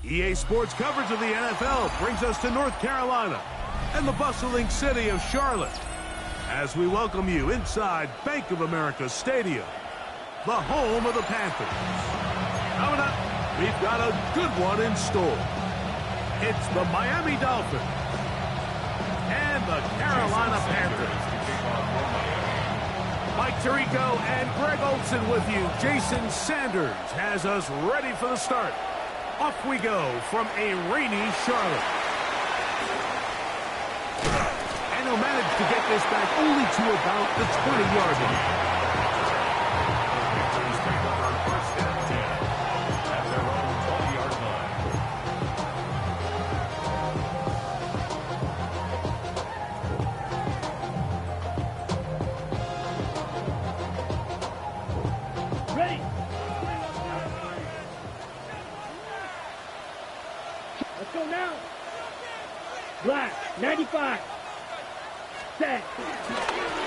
EA Sports coverage of the NFL brings us to North Carolina and the bustling city of Charlotte as we welcome you inside Bank of America Stadium, the home of the Panthers. Coming up, we've got a good one in store. It's the Miami Dolphins and the Carolina Panthers. Mike Tirico and Greg Olson with you. Jason Sanders has us ready for the start. Off we go from a rainy Charlotte. And he'll manage to get this back only to about the 20-yard line. Black, 95. Set.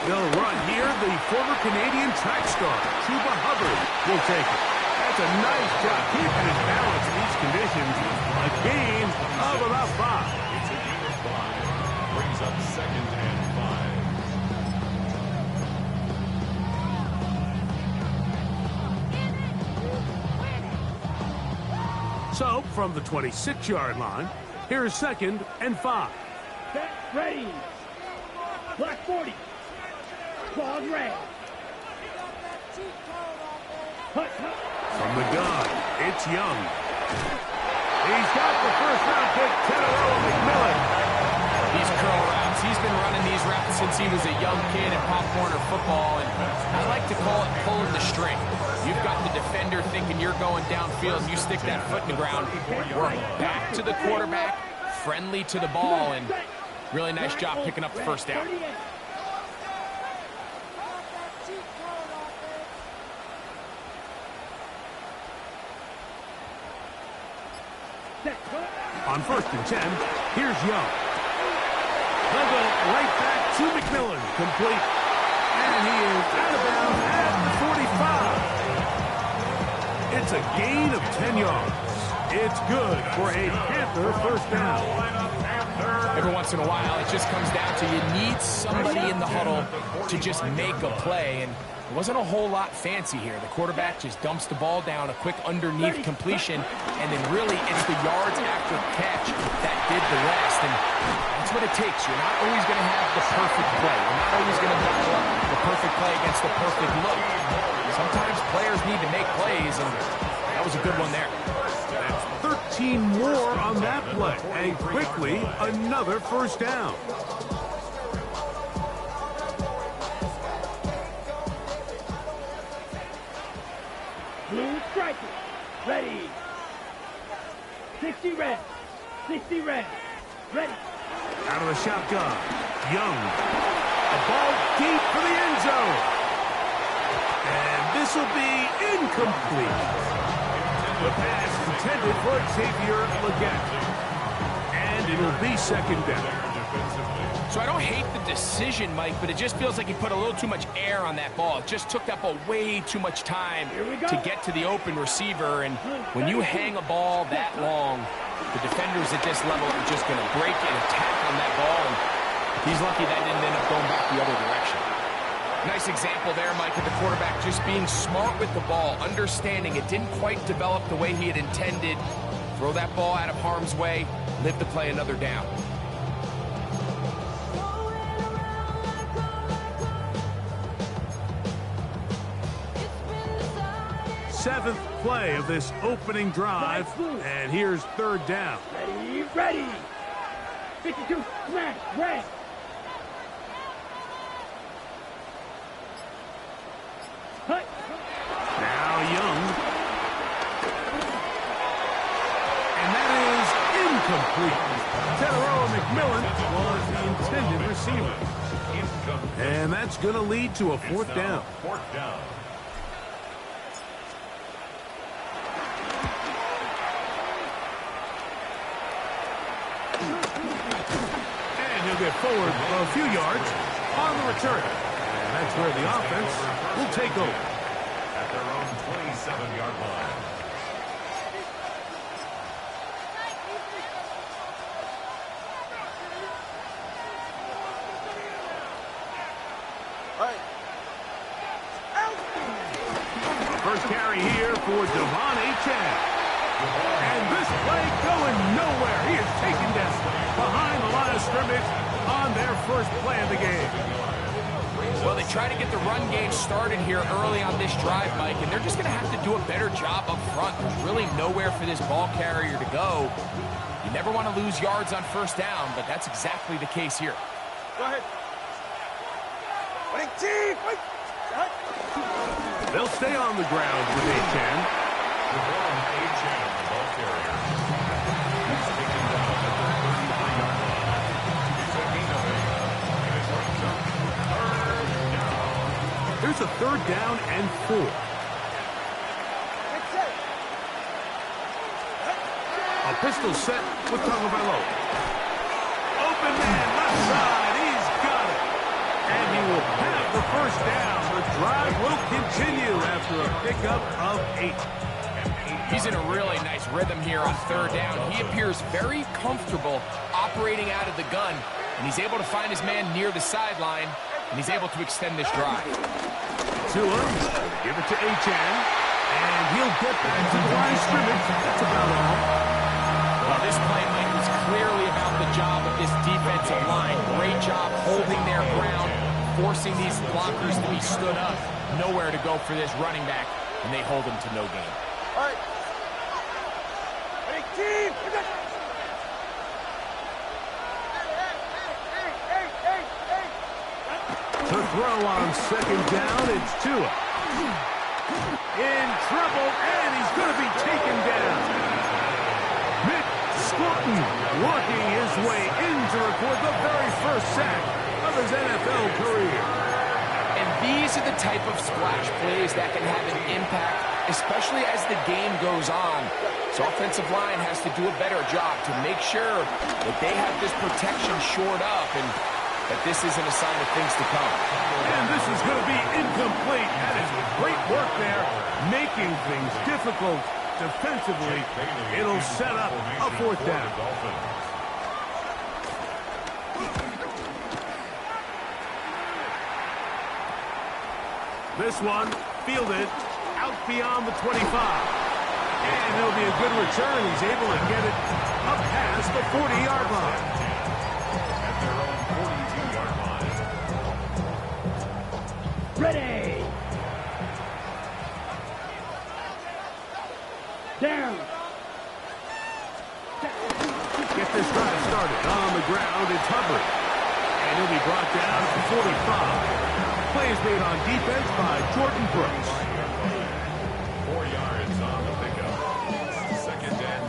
They'll run here. The former Canadian track star, Chuba Hubbard, will take it. That's a nice job keeping his balance in these conditions. A gain of about 5. It's a gain of 5. Brings up 2nd and 5. So, from the 26-yard line, here's 2nd and 5. Set, ready. Black 40. Claws red. Hut, hut. From the gun, it's Young. He's got the first-round pick, Teteroa McMillan. These curl routes, he's been running these routes since he was a young kid in Pop Warner football, and I like to call it pulling the string. You've got the defender thinking you're going downfield, and you stick that foot in the ground, work back to the quarterback, friendly to the ball, and really nice job picking up the first down. On 1st and 10, here's Young. They'll go right back to McMillan, complete. And he is out of bounds at the 45. It's a gain of 10 yards. It's good for a Panther first down. Every once in a while, it just comes down to you need somebody in the huddle to just make a play, and it wasn't a whole lot fancy here. The quarterback just dumps the ball down, a quick underneath completion, and then really it's the yards after catch that did the rest, and that's what it takes. You're not always going to have the perfect play. You're not always going to dial up the perfect play against the perfect look. Sometimes players need to make plays, and that was a good one there. 13 more on that play, and quickly another first down. Blue striker. Ready. 60 red. 60 red. Ready. Out of the shotgun. Young. A ball deep for the end zone. And this will be incomplete. The pass intended for Xavier Legette. And it'll be 2nd down. So I don't hate the decision, Mike, but it just feels like he put a little too much air on that ball. It just took that ball way too much time to get to the open receiver. And when you hang a ball that long, the defenders at this level are just going to break and attack on that ball. And he's lucky that didn't end up going back the other direction. Nice example there, Mike, of the quarterback just being smart with the ball, understanding it didn't quite develop the way he had intended. Throw that ball out of harm's way, live to play another down. Seventh play of this opening drive, and here's 3rd down. Ready, ready. 52, smash, red. Hut. Now Young. And that is incomplete. Teteroa McMillan was the intended receiver. And that's going to lead to a 4th down. 4th down. And he'll get forward a few yards on the return. And that's where the offense will take over. At their own 27-yard line. for Devon Achane. And this play going nowhere. He is taken down behind the line of scrimmage on their first play of the game. Well, they try to get the run game started here early on this drive, Mike, and they're just going to have to do a better job up front. There's really nowhere for this ball carrier to go. You never want to lose yards on first down, but that's exactly the case here. Go ahead. They'll stay on the ground with Achane. Devon Achane, the ball carrier. He's taken down at the 33-yard line. Second away. And it brings up third down. Here's a 3rd down and 4. A pistol set with Tagovailoa. Open man, left side, he's got it. And he will have the first down. The drive will continue after a pickup of 8. He's in a really nice rhythm here on 3rd down. He appears very comfortable operating out of the gun, and he's able to find his man near the sideline, and he's able to extend this drive. Tua, give it to Achane, and he'll get back to the line of scrimmage. That's about all. Well, this play, Mike, was clearly about the job of this defensive line. Great job holding their ground, forcing these blockers to be stood up. Nowhere to go for this running back, and they hold him to no gain. All right. Hey, team! To throw on 2nd down, it's Tua. In trouble, and he's going to be taken down. Mick Scotton working his way in to record the very first sack of his NFL career. And these are the type of splash plays that can have an impact, especially as the game goes on. So offensive line has to do a better job to make sure that they have this protection shored up and that this isn't a sign of things to come. And this is going to be incomplete. That is great work there, making things difficult defensively. It'll set up a 4th down. This one fielded out beyond the 25. And it'll be a good return. He's able to get it up past the 40-yard line. At their own 42-yard line. Ready! Down! Get this drive started. On the ground, it's Hubbard. And he'll be brought down to 45. Play is made on defense by Jordan Brooks. 4 yards on the pickup. 2nd and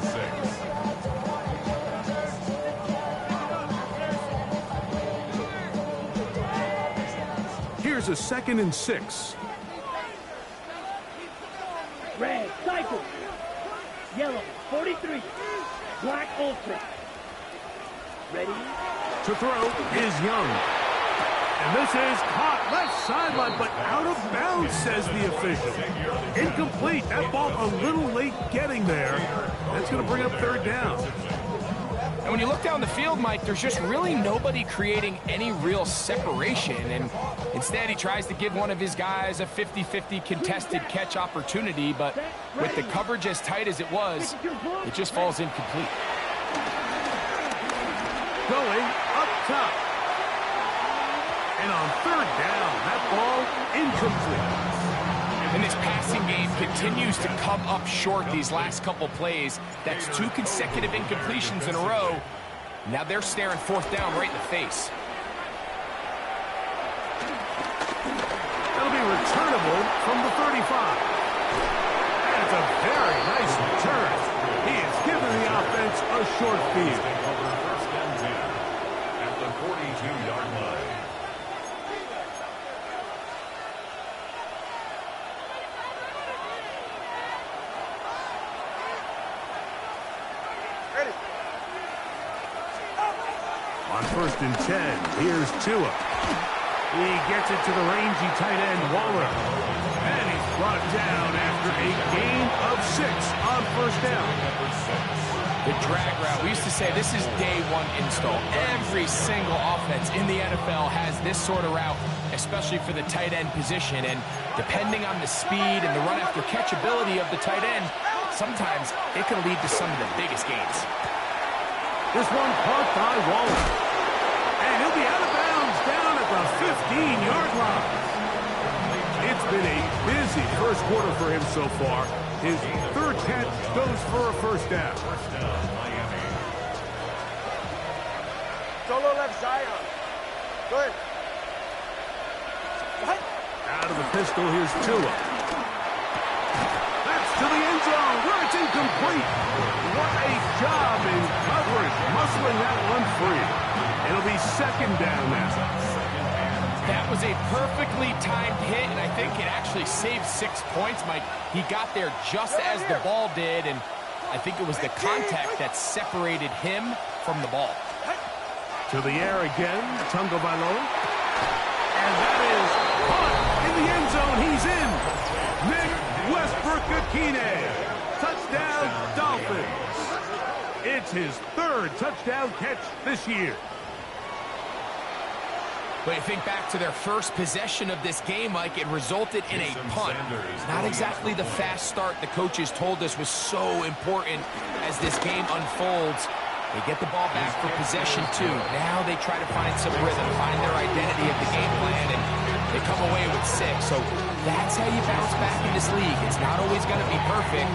6. Here's a 2nd and 6. Red, cycle. Yellow, 43. Black, ultra. Ready? To throw is Young. And this is caught left sideline, but out of bounds, says the official. Incomplete. That ball a little late getting there. That's going to bring up 3rd down. And when you look down the field, Mike, there's just really nobody creating any real separation. And instead, he tries to give one of his guys a 50-50 contested catch opportunity. But with the coverage as tight as it was, it just falls incomplete. Going up top. And on 3rd down, that ball incomplete. And this passing game continues to come up short these last couple plays. That's 2 consecutive incompletions in a row. Now they're staring 4th down right in the face. That'll be returnable from the 35. And it's a very nice return. He has given the offense a short field. 1st and 10 at the 42-yard line. On 1st and 10, here's Tua. He gets it to the rangy tight end, Waller. And he's brought down after a gain of 6 on 1st down. The drag route, we used to say this is day 1 install. Every single offense in the NFL has this sort of route, especially for the tight end position. And depending on the speed and the run-after-catch ability of the tight end, sometimes it can lead to some of the biggest gains. This one caught by Waller. And he'll be out of bounds down at the 15-yard line. It's been a busy first quarter for him so far. His third catch goes for a first down. Solo left Zion. Go ahead. What? Out of the pistol, here's Tua. That's to the end zone where it's incomplete. What a job in coverage, muscling that one free. It'll be second down now. That was a perfectly timed hit, and I think it actually saved 6 points, Mike. He got there just as the ball did, and I think it was the contact that separated him from the ball. To the air again, Tagovailoa. And that is caught in the end zone. He's in. Nick Westbrook-Akine. Touchdown, Dolphins. It's his third touchdown catch this year. But you think back to their first possession of this game, Mike, it resulted in a punt. Not exactly the fast start the coaches told us was so important as this game unfolds. They get the ball back for possession two. Now they try to find some rhythm, find their identity of the game plan, and they come away with 6. So that's how you bounce back in this league. It's not always going to be perfect.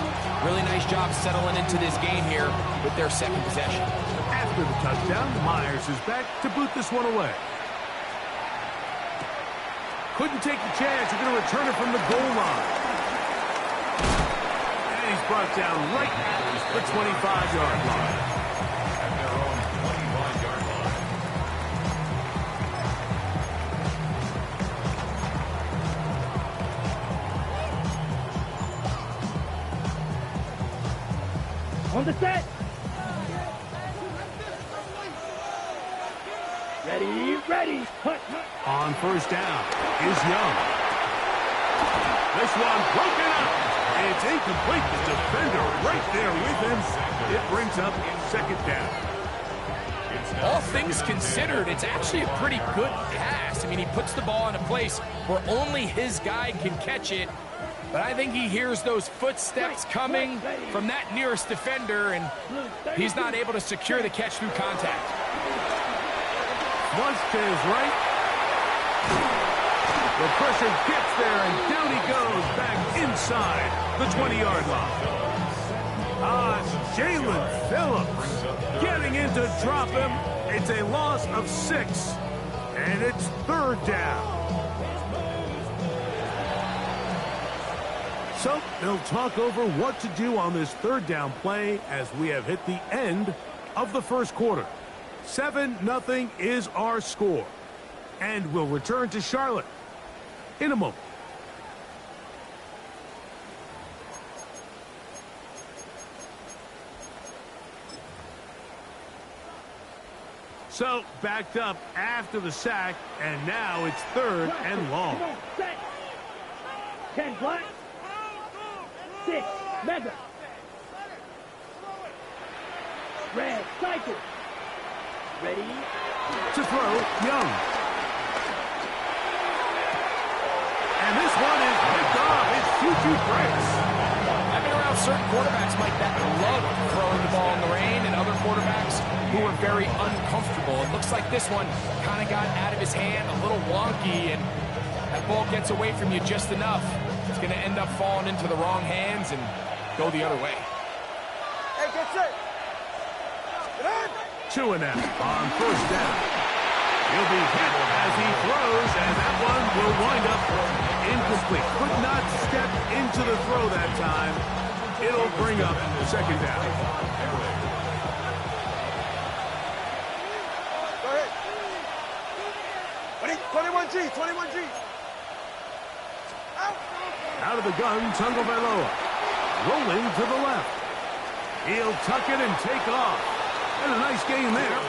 Really nice job settling into this game here with their second possession. After the touchdown, Myers is back to boot this one away. Couldn't take the chance. You're going to return it from the goal line. And he's brought down right at the 25-yard line. At their own 25-yard line. On the set. Ready, ready. Hut. On first down is Young. This one broken up. It's incomplete. The defender right there with him. It brings up second down. All things considered, it's actually a pretty good pass. I mean, he puts the ball in a place where only his guy can catch it. But I think he hears those footsteps coming from that nearest defender, and he's not able to secure the catch through contact. Once to his right. The pressure gets there, and down he goes back inside the 20-yard line. Jalen Phillips getting in to drop him. It's a loss of 6, and it's third down. So they'll talk over what to do on this third down play as we have hit the end of the first quarter. 7-0 is our score. And we'll return to Charlotte in a moment. So backed up after the sack, and now it's third and long. 10 black. 6 mega. Red cycle. Ready? To throw, Young. And this one is picked off. It's Fuji breaks. I've been around certain quarterbacks, Mike, that love throwing the ball in the rain, and other quarterbacks who are very uncomfortable. It looks like this one kind of got out of his hand, a little wonky, and that ball gets away from you just enough. It's going to end up falling into the wrong hands and go the other way. Hey, get set. Get on. 2 and out on first down. He'll be hit as he throws, and that one will wind up incomplete. Could not step into the throw that time. It'll bring up second down. Go ahead. 21G, 21G. Out of the gun, Tagovailoa. Rolling to the left. He'll tuck it and take off. And a nice gain there.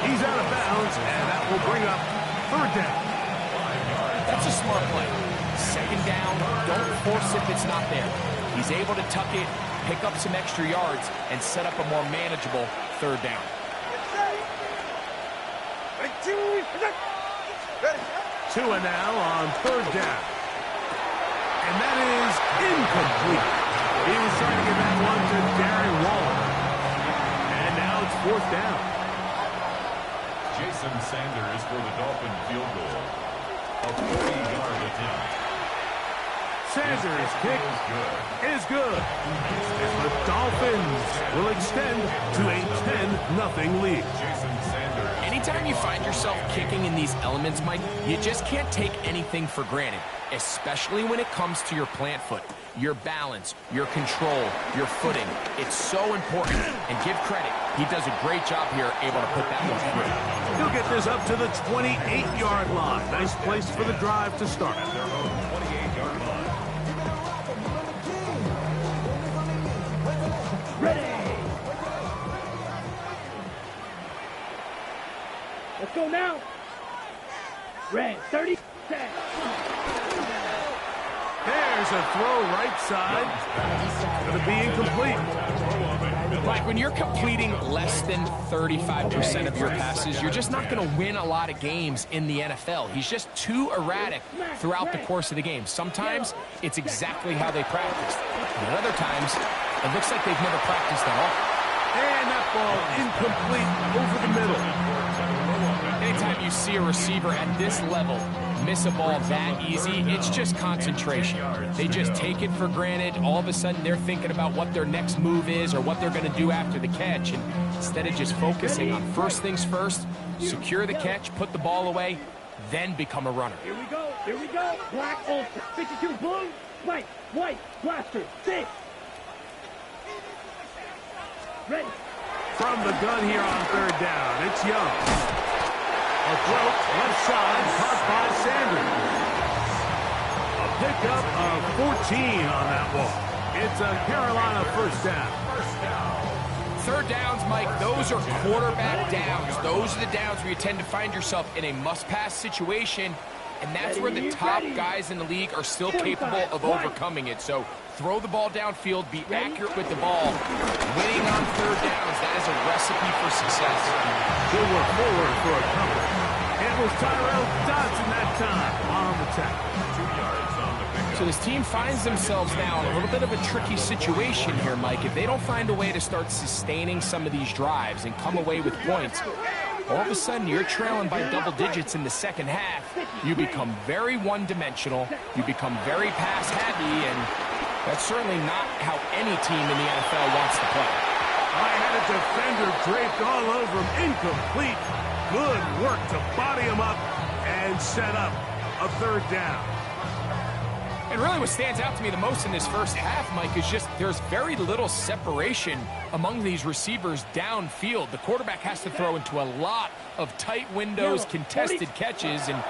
He's out of bounds, and that will bring up third down. That's a smart play. Second down, don't force it if it's not there. He's able to tuck it, pick up some extra yards, and set up a more manageable third down. Tua now on third down. And that is incomplete. He was trying to get that one to Darren Waller. And now it's fourth down. Jason Sanders for the Dolphin field goal. A 40-yard attempt. Sanders' kick is good. And the Dolphins will extend to a 10-0 lead. Jason Sanders. Anytime you find yourself kicking in these elements, Mike, you just can't take anything for granted, especially when it comes to your plant foot, your balance, your control, your footing. It's so important, and give credit. He does a great job here, able to put that one through. He'll get this up to the 28-yard line. Nice place for the drive to start. At their own 28-yard line. Ready. Let's go now. Red, 30. Set. There's a throw right side. Going to be incomplete. Mike, when you're completing less than 35% of your passes, you're just not going to win a lot of games in the NFL. He's just too erratic throughout the course of the game. Sometimes it's exactly how they practiced. And at other times, it looks like they've never practiced at all. And that ball incomplete over the middle. Anytime you see a receiver at this level miss a ball that easy, it's just concentration. They just take it for granted. All of a sudden, they're thinking about what their next move is or what they're going to do after the catch. And instead of just focusing on first things first, secure the catch, put the ball away, then become a runner. Here we go. Here we go. Black ultra. 52 blue. White. Blaster. 6. Ready. From the gun here on third down, it's Young. A throw left side, caught by Sanders. A pickup of 14 on that ball. It's a Carolina first down. Third downs, Mike, those are quarterback downs. Those are the downs where you tend to find yourself in a must-pass situation, and that's where the top guys in the league are still capable of overcoming it. So throw the ball downfield, be accurate with the ball. Winning on third downs, that is a recipe for success. Good work forward for a comeback. It was Tyrell Dodson that time on the tackle. 2 yards on the pickup. So this team finds themselves now in a little bit of a tricky situation here, Mike. If they don't find a way to start sustaining some of these drives and come away with points, all of a sudden you're trailing by double digits in the second half. You become very one-dimensional. You become very pass-heavy, and that's certainly not how any team in the NFL wants to play. I had a defender draped all over him. Incomplete. Good work to body him up and set up a third down. And really what stands out to me the most in this first half, Mike, is just there's very little separation among these receivers downfield. The quarterback has to throw into a lot of tight windows, contested catches, and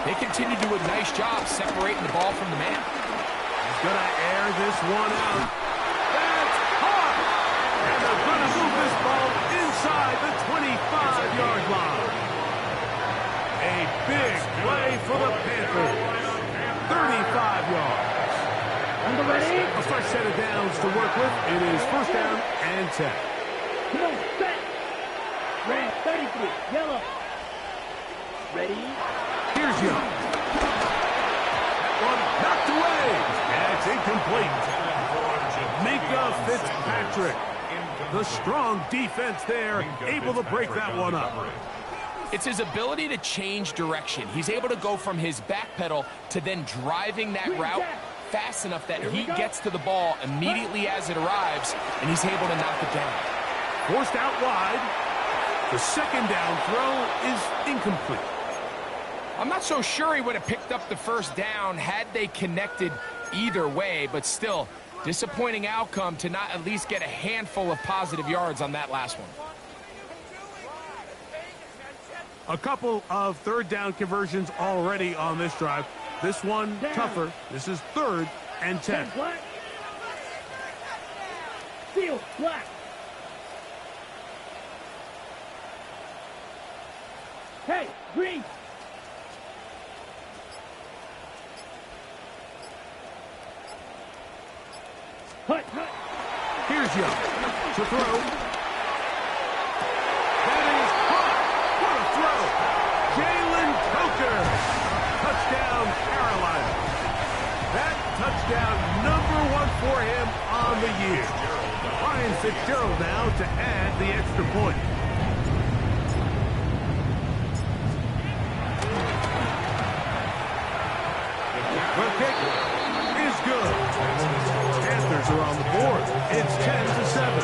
they continue to do a nice job separating the ball from the man. He's going to air this one out. That's caught! And they're going to move this ball inside the 25-yard line. A big play for the Panthers. 35 yards. On the ready. A fresh set of downs to work with. It is first down and 10. Come on, set. Red, 33. Yellow. Ready. Here's Young. That one knocked away. And it's incomplete. Minka Fitzpatrick. The strong defense there, able to break that one up. It's his ability to change direction. He's able to go from his back pedal to then driving that route fast enough that he gets to the ball immediately as it arrives, and he's able to knock it down. Forced out wide. The second down throw is incomplete. I'm not so sure he would have picked up the first down had they connected either way, but still, disappointing outcome to not at least get a handful of positive yards on that last one. A couple of third down conversions already on this drive. This one tougher. This is third and 10. Black. Field, black. Hey, green. Hut. Here's Young to throw. That is caught. What a throw. Jalen Coker. Touchdown, Carolina. That touchdown #1 for him on the year. Ryan Fitzgerald now to add the extra point. The kick is good. Panthers are on the board. It's 10-7.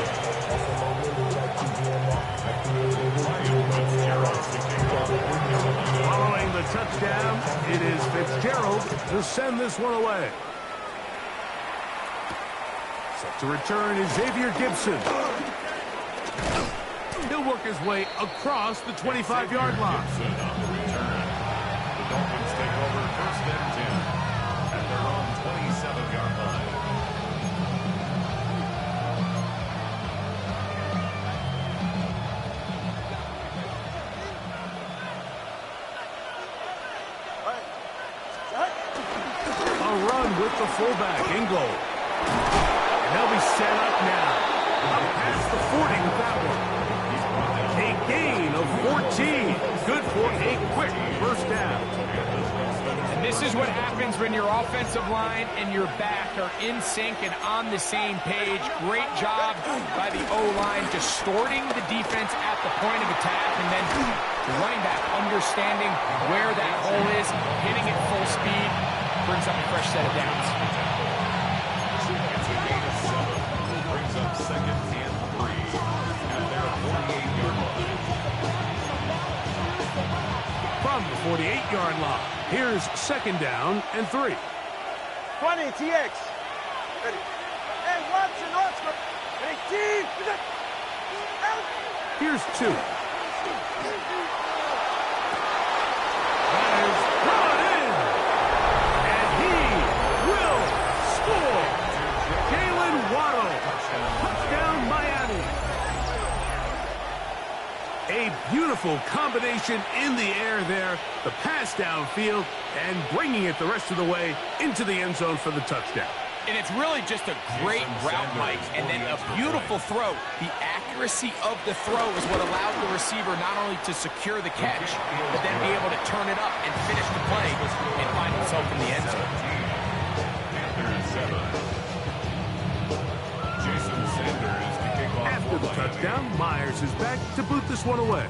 Following the touchdown, it is Fitzgerald to send this one away. Set to return is Xavier Gibson. He'll work his way across the 25-yard line. The Dolphins take over 1st and 10 at their own 27-yard line. A run with the fullback in goal. And they'll be set up now. Up past the 40 with that one. A gain of 14. Good for a quick first down. And this is what happens when your offensive line and your back are in sync and on the same page. Great job by the O-line distorting the defense at the point of attack, and then the running back understanding where that hole is, hitting it full speed, brings up a fresh set of downs. It's a gain of 7. Brings up 2nd and 3 at their 48-yard line. From the 48-yard line, here's 2nd down and 3. 20, TX. Ready. Hey, Watson, Oscar. Hey, team. Here's 2. That is brought in. And he will score. Jalen Waddle. Touchdown, Miami. A beautiful combination in the air there. The pass downfield and bringing it the rest of the way into the end zone for the touchdown. And it's really just a great route, Mike, and then a beautiful throw. The accuracy of the throw is what allowed the receiver not only to secure the catch, but then be able to turn it up and finish the play and find himself in the end zone. Jason Sanders to kick off. After the touchdown, Myers is back to boot this one away.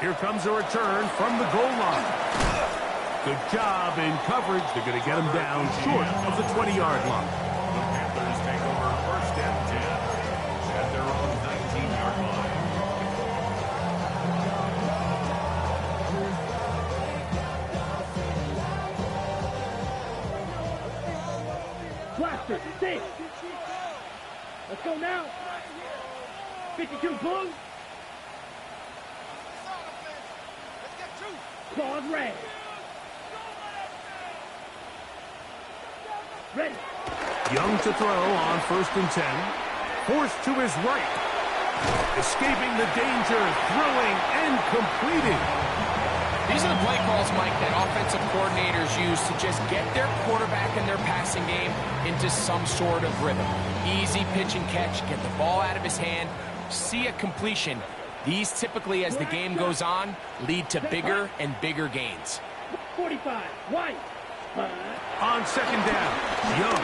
Here comes a return from the goal line. Good job in coverage. They're going to get him down short of the 20-yard line. The Panthers take over 1st and 10 at their own 19-yard line. Blaster, stay. Let's go now. 52 Blue. Claws red. Ready. Young to throw on 1st and 10. Forced to his right. Escaping the danger, throwing and completing. These are the play calls, Mike, that offensive coordinators use to just get their quarterback and their passing game into some sort of rhythm. Easy pitch and catch, get the ball out of his hand, see a completion. These typically, as the game goes on, lead to bigger and bigger gains. 45, White. On 2nd down, Young.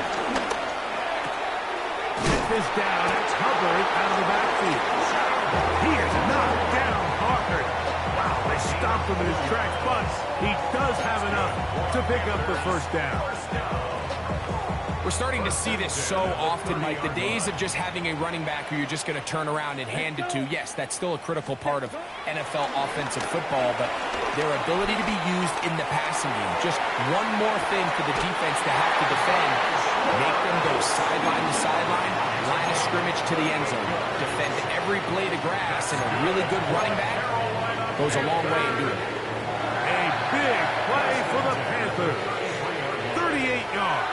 Get this down. It's Hubbard out of the backfield. He is knocked down hard. Wow, they stopped him in his tracks, but he does have enough to pick up the 1st down. We're starting to see this so often, Mike. The days of just having a running back who you're just going to turn around and hand it to, yes, that's still a critical part of NFL offensive football, but their ability to be used in the passing game, just one more thing for the defense to have to defend, make them go sideline to sideline, line of scrimmage to the end zone, defend every blade of grass, and a really good running back goes a long way in doing it. A big play for the Panthers. 38 yards.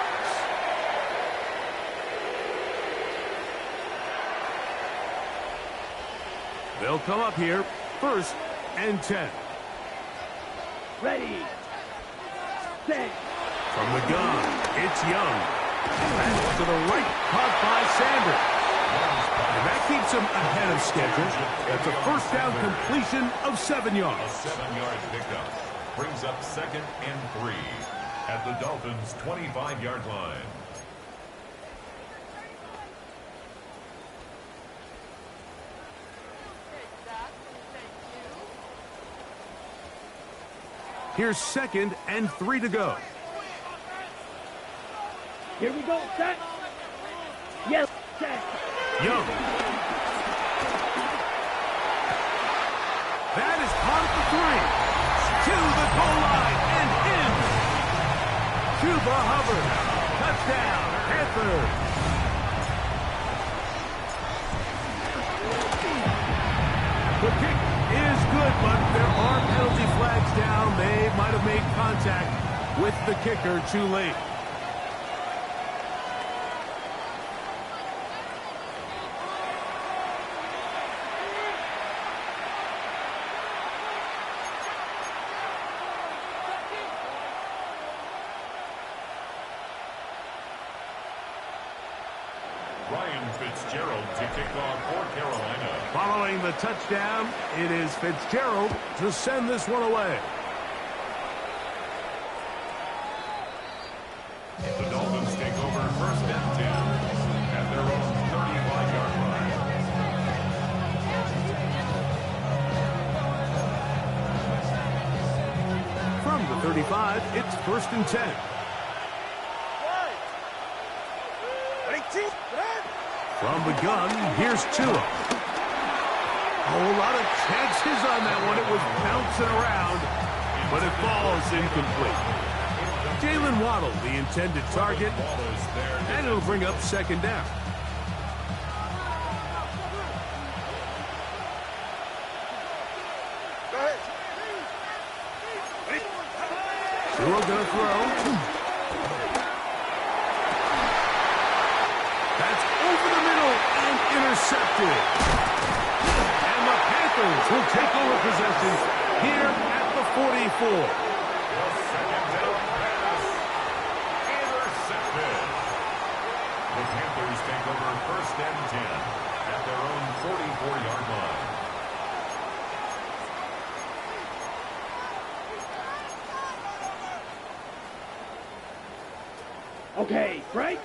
They'll come up here, 1st and 10. Ready. Set. From the gun, it's Young. Back to the right, caught by Sanders. And that keeps him ahead of schedule. That's a first down completion of 7 yards. A 7-yard pickup brings up 2nd and 3 at the Dolphins' 25-yard line. Here's 2nd and 3 to go. Here we go, set. Yes, set. Young. That is caught at the 3. To the goal line and in. Chuba Hubbard. Touchdown, Panthers. The kick is good, but there are penalty flags down. They might have made contact with the kicker too late. Fitzgerald to kick off for Carolina. Following the touchdown, it is Fitzgerald to send this one away. The Dolphins take over 1st and 10 at their own 35-yard line. From the 35, it's 1st and 10. From the gun, here's Tua. A whole lot of chances on that one. It was bouncing around, but it falls incomplete. Jalen Waddle, the intended target, and it'll bring up 2nd down. Tua gonna throw. That's over the middle and intercepted. And the Panthers will take over possession here at the 44. The 2nd down pass intercepted. The Panthers take over 1st and 10 at their own 44-yard line. Okay, right?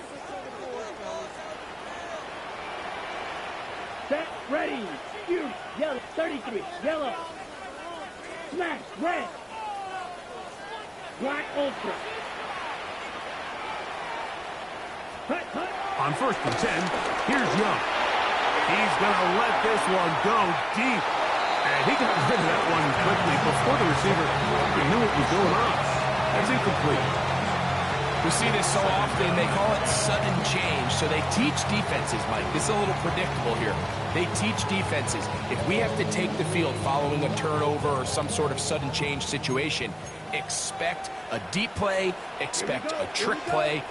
Set, ready, shoot, yellow, 33, yellow. Smash, red. Black, ultra. Hut, hut. On 1st and 10, here's Young. He's going to let this one go deep. And he got rid of that one quickly before the receiver knew what was going on. That's incomplete. We see this so often, they call it sudden change. So they teach defenses, Mike. This is a little predictable here. They teach defenses. If we have to take the field following a turnover or some sort of sudden change situation, expect a deep play, expect a trick play.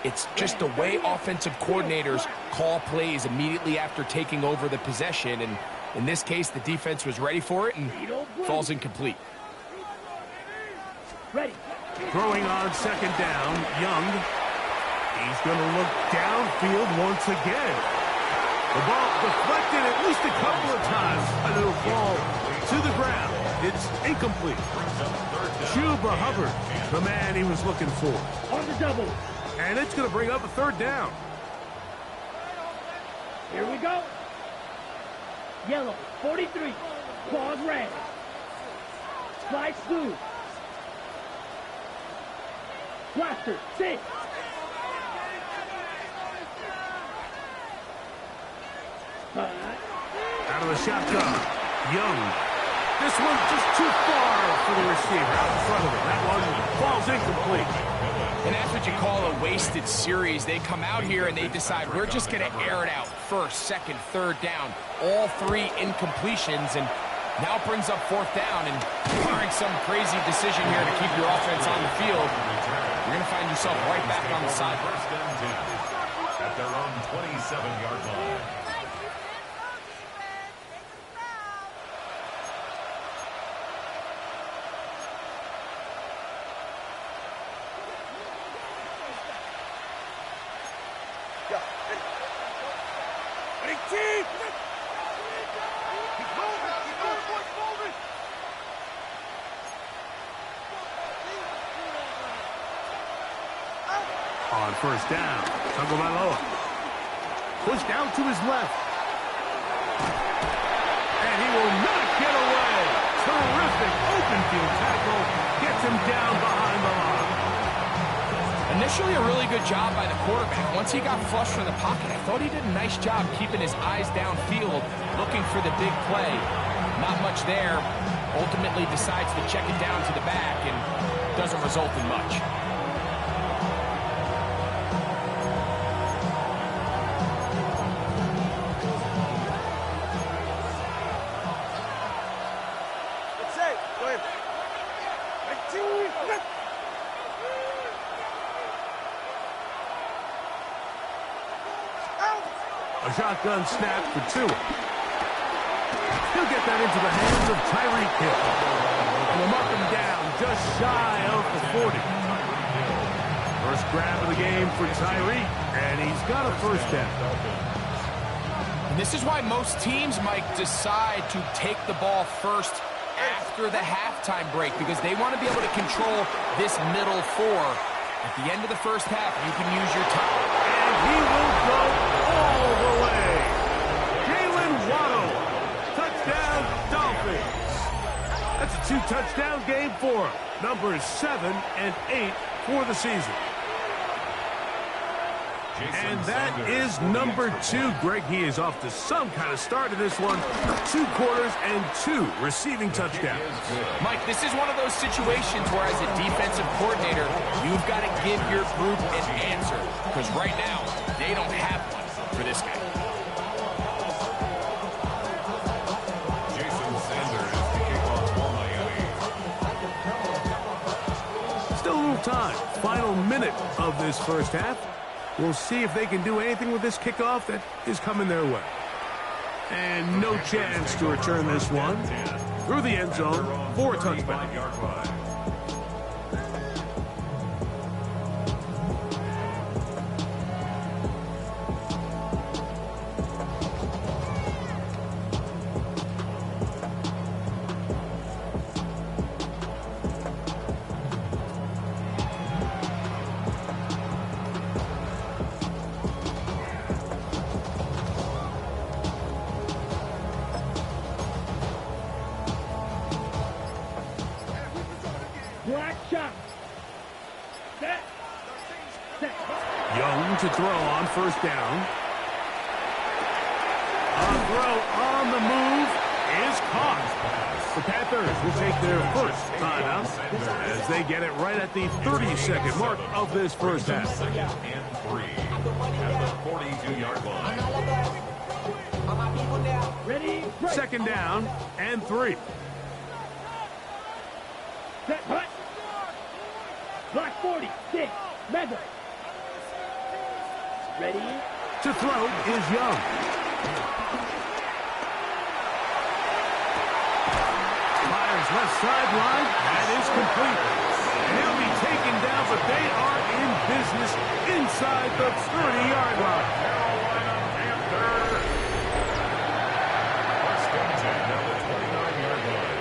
It's just the way offensive coordinators call plays immediately after taking over the possession. And in this case, the defense was ready for it and falls incomplete. Ready. Throwing on 2nd down, Young. He's going to look downfield once again. The ball deflected at least a couple of times, and it'll fall to the ground. It's incomplete. Chuba Hubbard, the man he was looking for. On the double. And it's going to bring up a 3rd down. Here we go. Yellow, 43. Claws red. Slice blue. Blaster, 6. Out of the shotgun, Young. This one's just too far for the receiver out in front of him. That one falls incomplete. And that's what you call a wasted series. They come out here and they decide we're just going to air it out. 1st, 2nd, 3rd down. All 3 incompletions, and now brings up 4th down. And barring some crazy decision here to keep your offense on the field, you're going to find yourself right back on the side. 1st and 10 at their own 27-yard line. On first down, Tagovailoa. Pushed out to his left. And he will not get away. Terrific open field tackle. Gets him down behind the line. Initially a really good job by the quarterback. Once he got flushed from the pocket, I thought he did a nice job keeping his eyes downfield, looking for the big play. Not much there. Ultimately decides to check it down to the back and doesn't result in much. A shotgun snap for Tua. He'll get that into the hands of Tyreek Hill. And will mark him down just shy of the 40. First grab of the game for Tyreek, and he's got a first down. And this is why most teams, Mike, decide to take the ball first after the halftime break, because they want to be able to control this middle four. At the end of the first half, you can use your time. And he will go all the way. Jalen Waddle. Touchdown, Dolphins. That's a 2-touchdown game for him. Numbers 7 and 8 for the season. And that is number 2. Greg, he is off to some kind of start in this one. 2 quarters and 2 receiving touchdowns. Mike, this is one of those situations where as a defensive coordinator, you've got to give your group an answer. Because right now, they don't have one for this guy. Still a little time. Final minute of this first half. We'll see if they can do anything with this kickoff that is coming their way. And no chance to return this one through the end zone for a touchback. Black shot. Set. Young to throw on first down. A throw on the move is caught. The Panthers will take their first timeout as they get it right at the 30-second mark of this first half. And 3 at the 42-yard line. Ready. Break. Second down and 3. Set. Hut. Black 40. 6. Madden. Ready. To throw is Young. Fires left sideline. That is complete. And he'll be taken down, but they are in business inside the 30-yard line. Carolina Panthers. First and 10 at the 29-yard line.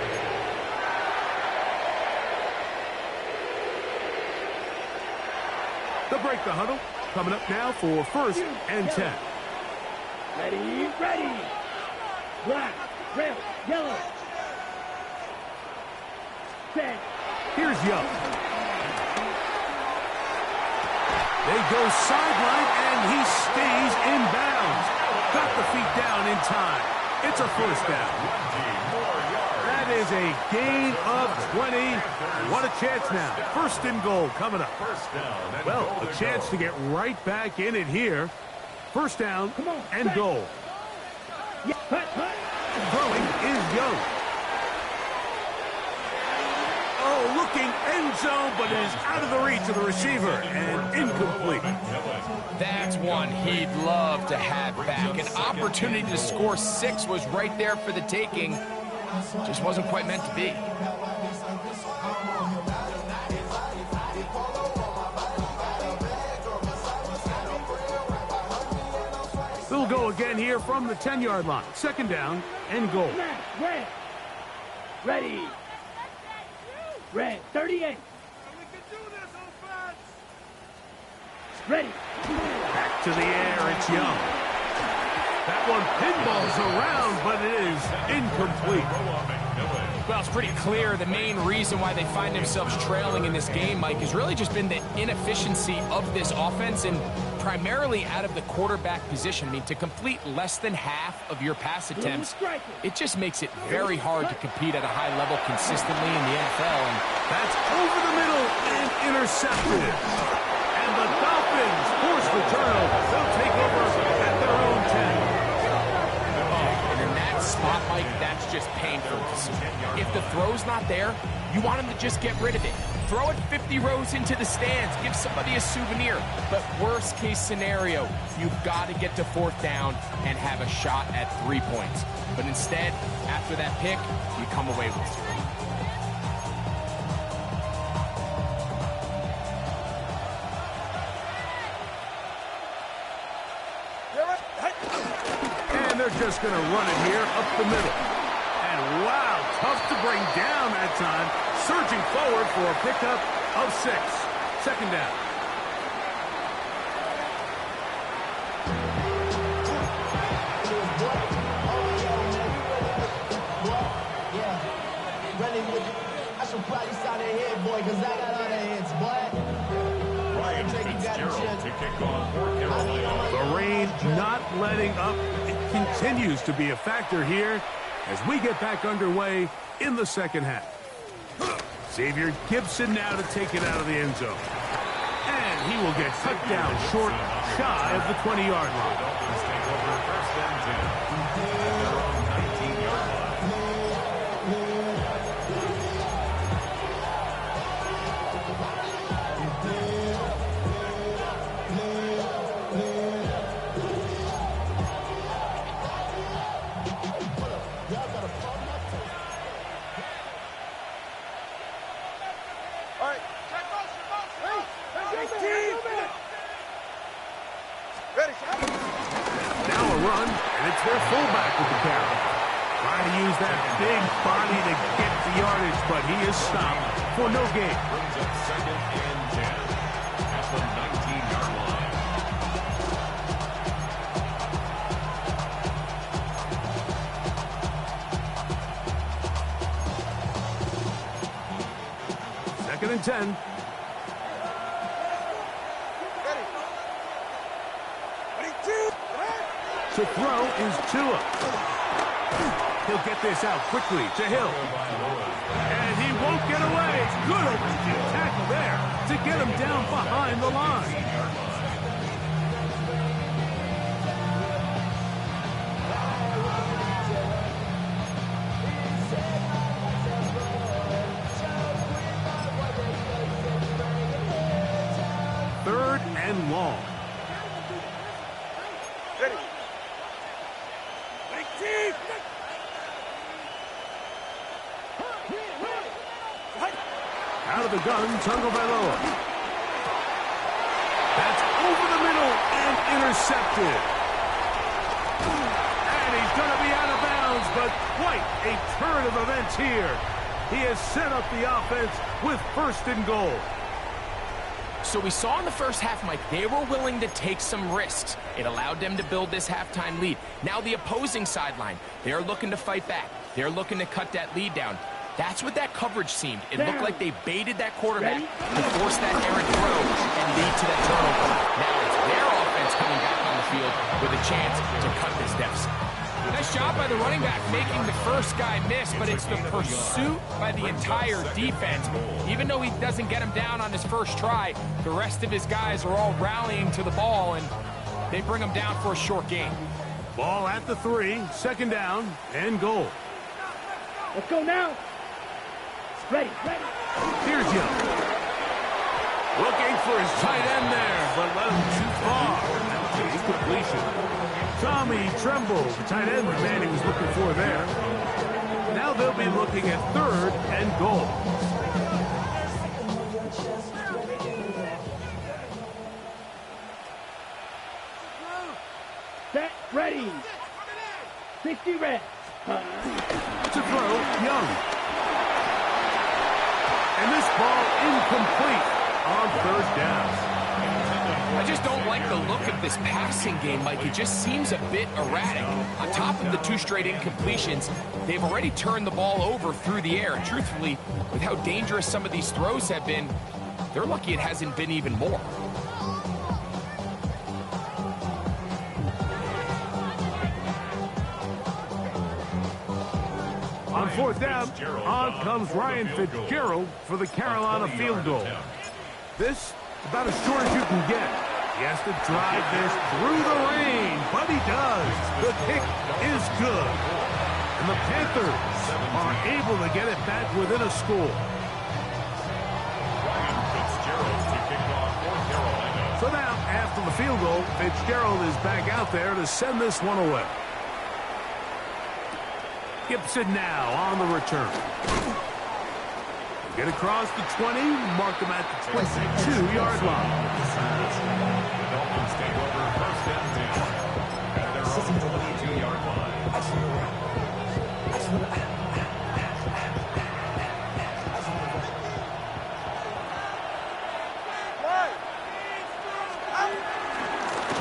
They'll break the huddle. Coming up now for first and 10. Ready. Ready. Black. Red. Yellow. Set. Here's Young. They go sideline, and he stays in bounds. Got the feet down in time. It's a first down. That is a gain of 20. What a chance now. First and goal coming up. First down. Well, a chance to get right back in it here. First down and goal. Yeah. Hut. Hut. Throwing is Young. Oh, looking end zone, but it is out of the reach of the receiver and incomplete. That's one he'd love to have back. An opportunity to score 6 was right there for the taking. Just wasn't quite meant to be. They'll will go again here from the 10-yard line. Second down and goal. Red. Ready. Red. 38. Ready. Back to the air, it's Young. That one pinballs around, but it is incomplete. Well, it's pretty clear the main reason why they find themselves trailing in this game, Mike, has really just been the inefficiency of this offense and primarily out of the quarterback position. I mean, to complete less than half of your pass attempts, it just makes it very hard to compete at a high level consistently in the NFL. And that's over the middle and intercepted. And the Dolphins force the turnover. They'll take over at their own 10. And in that spot, Mike, that's just painful to see. If the throw's not there, you want him to just get rid of it. Throw it 50 rows into the stands. Give somebody a souvenir. But worst case scenario, you've got to get to fourth down and have a shot at 3 points. But instead, after that pick, you come away with 3. And they're just going to run it here up the middle. And wow, tough to bring down that time. Surging forward for a pickup of 6. Second down. I should probably sign a head, boy, because I got all the heads, boy. Ryan Fitzgerald to kick off for Carolina. The rain not letting up. It continues to be a factor here as we get back underway in the second half. Xavier Gibson now to take it out of the end zone. And he will get cut down short, shy of the 20-yard line. Dolphins take over first and 10 at their own 19-yard line. Now a run, and it's their fullback with the carry. Trying to use that big body to get the yardage, but he is stopped for no gain. Brings up second and 10 at the 19-yard line. Second and 10. To throw is Tua. He'll get this out quickly to Hill. And he won't get away. Good overhead tackle there to get him down behind the line. Third and long. Out of the gun, Tagovailoa. That's over the middle and intercepted. And he's going to be out of bounds, but quite a turn of events here. He has set up the offense with first and goal. So we saw in the first half, Mike, they were willing to take some risks. It allowed them to build this halftime lead. Now the opposing sideline, they're looking to fight back. They're looking to cut that lead down. That's what that coverage seemed. It looked like they baited that quarterback to force that errant throw and lead to that turnover. Now it's their offense coming back on the field with a chance to cut this deficit. Nice job by the running back making the first guy miss, but it's the pursuit by the entire defense. Even though he doesn't get him down on his first try, the rest of his guys are all rallying to the ball, and they bring him down for a short gain. Ball at the 3, second down and goal. Let's go now. Ready. Here's Young. Looking for his tight end there, but let him too far. That's an incompletion. Tommy Tremble, the tight end man he was looking for there. Now they'll be looking at third and goal. set, ready. 60 red. To throw, Young. And this ball incomplete on third down. I just don't like the look of this passing game, Mike. It just seems a bit erratic. On top of the 2 straight incompletions, they've already turned the ball over through the air. And truthfully, with how dangerous some of these throws have been, they're lucky it hasn't been even more. On fourth down, on comes Ryan Fitzgerald for the Carolina field goal. This, about as short as you can get. He has to drive this through the rain, but he does. The kick is good. And the Panthers are able to get it back within a score. Ryan Fitzgerald to kick off for Carolina. So now, after the field goal, Fitzgerald is back out there to send this one away. Gibson now on the return. Get across the 20, mark him at the 22-yard line. The Dolphins take over first and 10 at their own 22-yard line.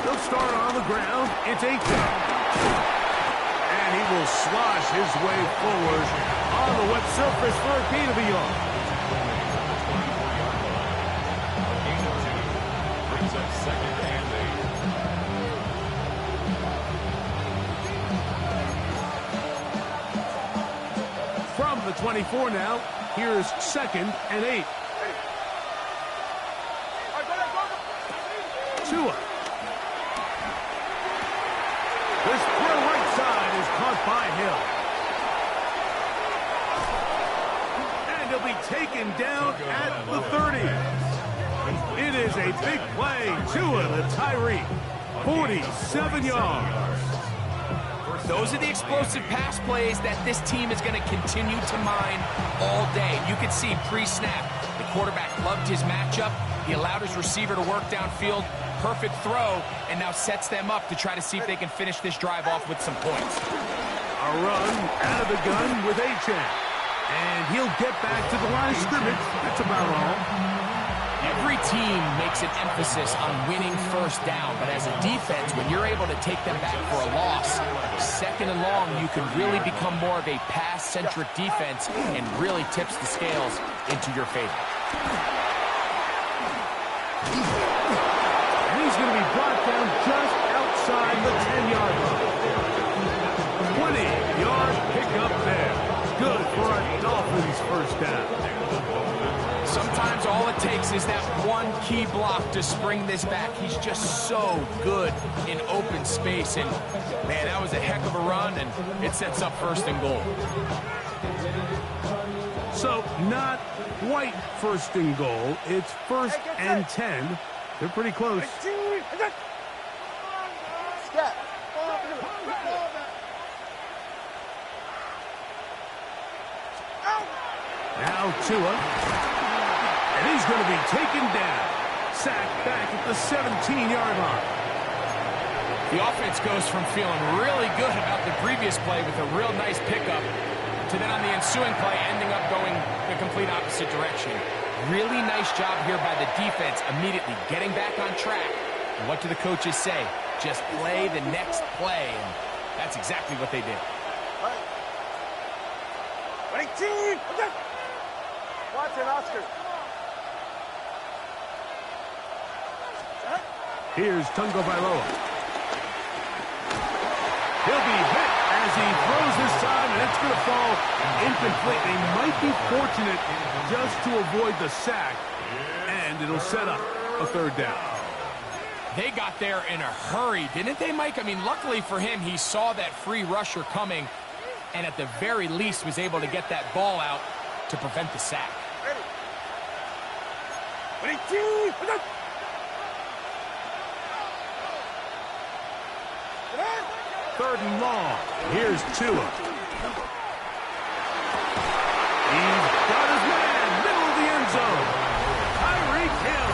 They'll start on the ground. It's 8. And he will slosh his way forward on the wet surface for a gain of a yard. Brings up second and 8. From the 24 now, here's second and 8. Tua. This throw right side is caught by Hill. And he'll be taken down at the 30. It is a big play. Tua to Tyree. 47 yards. Those are the explosive pass plays that this team is going to continue to mine all day. You could see pre-snap, the quarterback loved his matchup. He allowed his receiver to work downfield. Perfect throw, and now sets them up to try to see if they can finish this drive off with some points. A run out of the gun with Achane. And he'll get back to the line of scrimmage. That's about all. Every team makes an emphasis on winning first down, but as a defense, when you're able to take them back for a loss, second and long, you can really become more of a pass-centric defense and really tips the scales into your favor. And he's going to be brought down just outside the 10-yard line. 20-yard pickup there. Good for a Dolphins first down. Sometimes all it takes is that one key block to spring this back. He's just so good in open space. And, man, that was a heck of a run, and it sets up first and goal. So, not quite first and goal. It's first and 10. They're pretty close. Now Tua. And he's going to be taken down. Sacked back at the 17-yard line. The offense goes from feeling really good about the previous play with a real nice pickup to then on the ensuing play ending up going the complete opposite direction. Really nice job here by the defense immediately getting back on track. And what do the coaches say? Just play the next play. And that's exactly what they did. Watch it, Oscar. Here's Tungo Bailoa. He'll be hit as he throws this side, and it's going to fall incomplete. They might be fortunate just to avoid the sack, and it'll set up a third down. They got there in a hurry, didn't they, Mike? I mean, luckily for him, he saw that free rusher coming, and at the very least was able to get that ball out to prevent the sack. Third and long. Here's Tua. He's got his man, middle of the end zone. Tyreek Hill.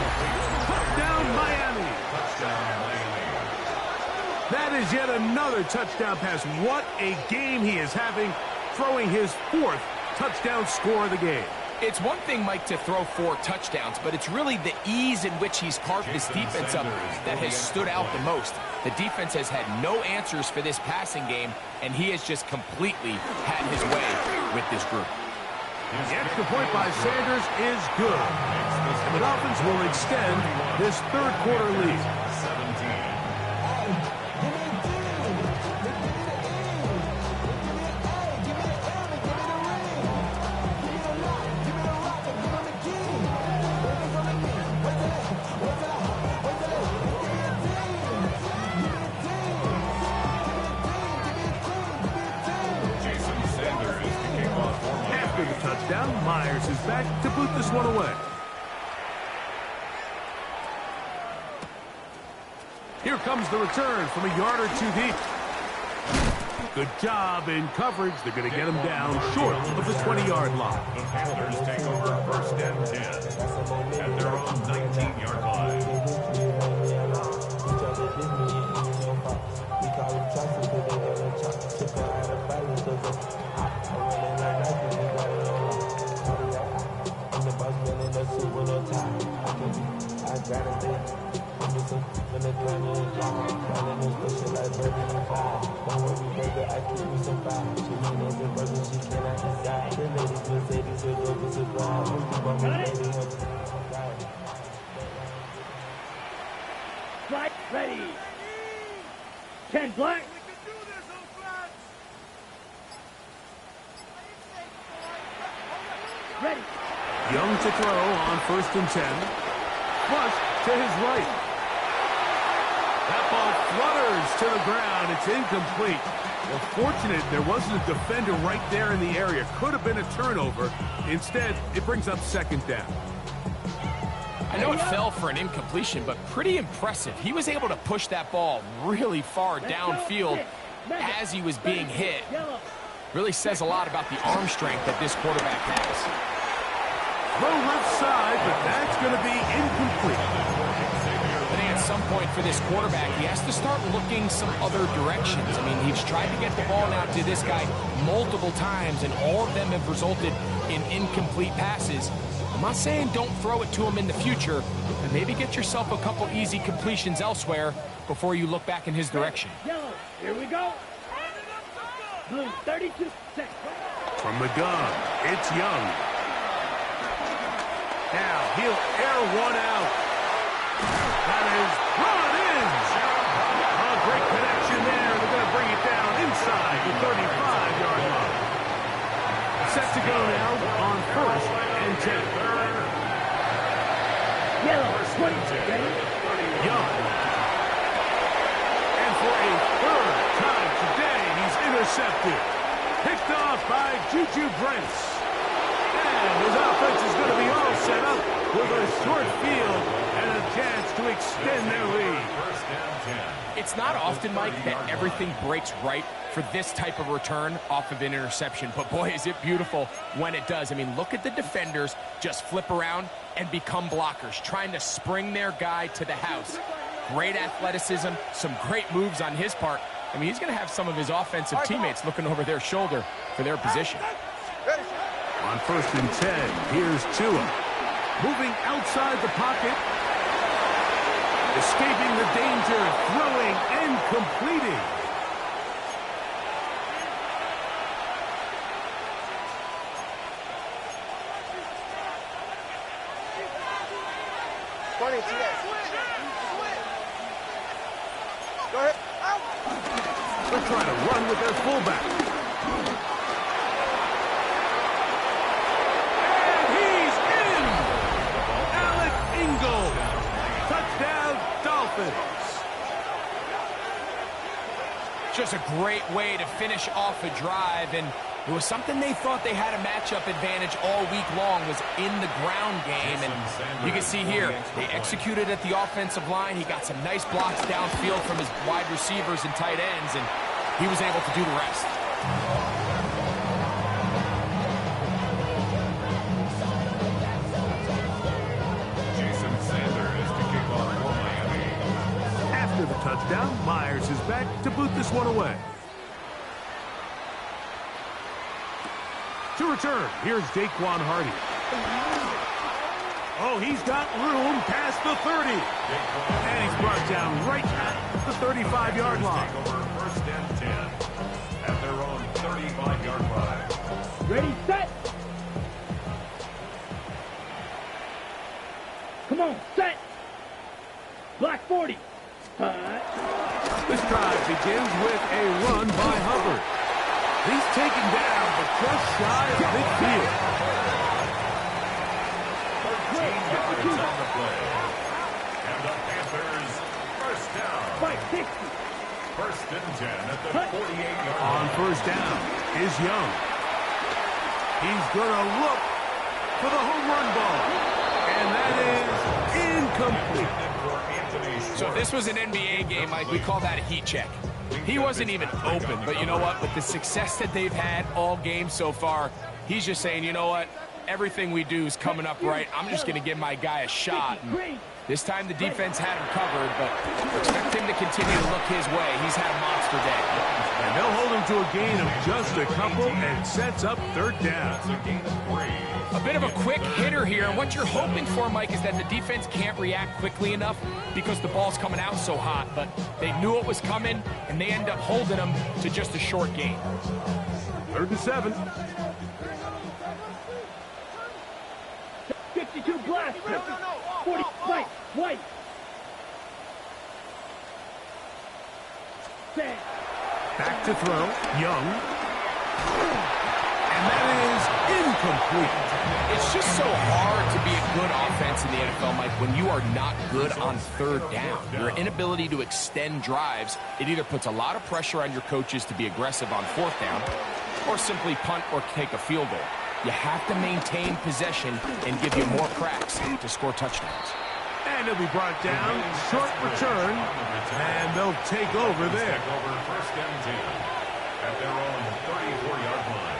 Touchdown, Miami. That is yet another touchdown pass. What a game he is having, throwing his 4th touchdown score of the game. It's one thing, Mike, to throw 4 touchdowns, but it's really the ease in which he's carved this defense up that has stood out the most. The defense has had no answers for this passing game, and he has just completely had his way with this group. The extra point by Sanders is good. And the Dolphins will extend this 3rd quarter lead. 17. After the touchdown, Myers is back to boot this one away. Here comes the return from a yard or 2 deep. Good job in coverage. They're going to get him down short of the 20-yard line. The Panthers take over 1st and 10 at their own 19-yard line. Right, ready. 10 black. Ready. Young to throw on 1st and 10. Flush to his right. That ball flutters to the ground. It's incomplete. Well, fortunate there wasn't a defender right there in the area. Could have been a turnover. Instead, it brings up 2nd down. I know it fell for an incompletion, but pretty impressive. He was able to push that ball really far downfield as he was being hit. Really says a lot about the arm strength that this quarterback has. Throw left side, but that's going to be incomplete. I think at some point for this quarterback, he has to start looking some other directions. I mean, he's tried to get the ball now to this guy multiple times, and all of them have resulted in incomplete passes. I'm not saying don't throw it to him in the future, but maybe get yourself a couple easy completions elsewhere before you look back in his direction. Yellow, here we go. Blue, 32 seconds. From the gun, it's Young. Now he'll air one out. That is brought in. A great connection there. They're going to bring it down inside the 35-yard line. Set to go now on 1st and 10. Yellow, 20. Ready? Young. And for a 3rd time today, he's intercepted. Picked off by Juju Brents. And his offense is going to be all set up with a short field and a chance to extend their lead. 1st and 10. It's not often, Mike, that everything breaks right for this type of return off of an interception. But, boy, is it beautiful when it does. I mean, look at the defenders just flip around and become blockers, trying to spring their guy to the house. Great athleticism, some great moves on his part. I mean, he's going to have some of his offensive teammates looking over their shoulder for their position. On 1st and 10, here's Tua. Moving outside the pocket. Escaping the danger, throwing and completing. They're trying to run with their fullback. And he's in! Alec Ingold. Touchdown, Dolphins. Just a great way to finish off a drive, and it was something they thought they had a matchup advantage all week long, was in the ground game. And you can see here, they executed at the offensive line. He got some nice blocks downfield from his wide receivers and tight ends, and he was able to do the rest. Jason Sanders to kick off for Miami. After the touchdown. Myers is back to boot this one away. To return, here's Daquan Hardy. Oh, he's got room past the 30. And he's brought down right at the 35-yard line. Take over first and 10 at their own 35-yard line. Ready, set. Come on, set. Black 40. This drive begins with a run by Hubbard. He's taken down, but just shy of midfield. 13 yards on the play. And the Panthers first down. 560. First and 10 at the 48-yard line. On first down is Young. He's going to look for the home run ball. And that is incomplete. So if this was an NBA game, Mike, we call that a heat check. He wasn't even open, but you know what? With the success that they've had all game so far, he's just saying, you know what? Everything we do is coming up right. I'm just going to give my guy a shot. And this time the defense had him covered, but expect him to continue to look his way. He's had a monster day. And they'll hold him to a gain of just a couple and sets up third down. A bit of a quick hitter here, and what you're hoping for, Mike, is that the defense can't react quickly enough because the ball's coming out so hot, but they knew it was coming, and they end up holding them to just a short gain. 3rd and 7. 52 blast. 40 white. White. Set. Back to throw. Young. And that is incomplete. It's just so hard to be a good offense in the NFL, Mike, when you are not good on third down. Your inability to extend drives, it either puts a lot of pressure on your coaches to be aggressive on 4th down or simply punt or take a field goal. You have to maintain possession and give you more cracks to score touchdowns. And he'll be brought down. Short return. And they'll take over there. Take over first and 10 at their own 34-yard line.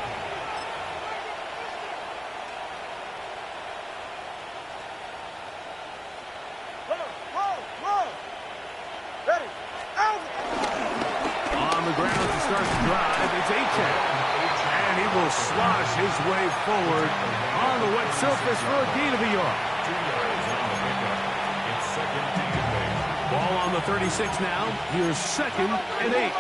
On the ground to start the drive, it's Achane. And he will slosh his way forward on the wet surface for a gain of a yard. 2 yards on the pickup. It's second and 8. Ball on the 36 now. Here's 2nd and 8.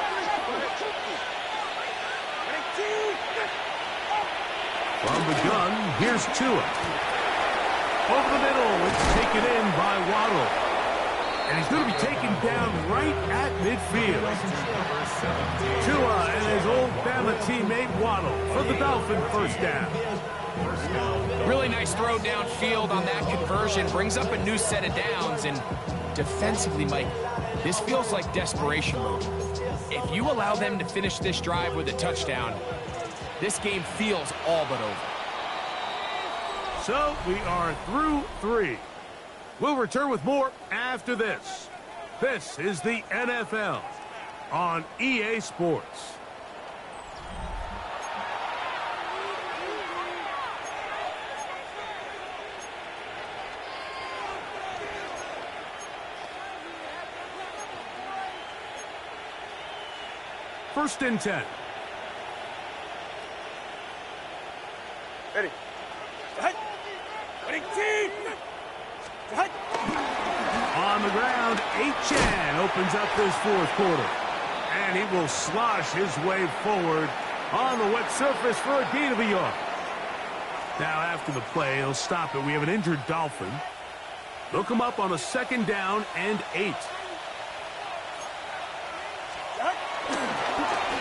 From the gun, here's Tua. Over the middle, it's taken in by Waddle. And he's going to be taken down right at midfield. Tua and his old Bama teammate Waddle for the Dolphin first down. Really nice throw downfield on that conversion. Brings up a new set of downs. And defensively, Mike, this feels like desperation mode. If you allow them to finish this drive with a touchdown, this game feels all but over. So we are through 3. We'll return with more after this. This is the NFL on EA Sports. First and 10. Ready. On the ground, Achane opens up this 4th quarter. And he will slosh his way forward on the wet surface for a gain of a yard. Now after the play, he'll stop it. We have an injured Dolphin. They'll come up on a 2nd down and 8.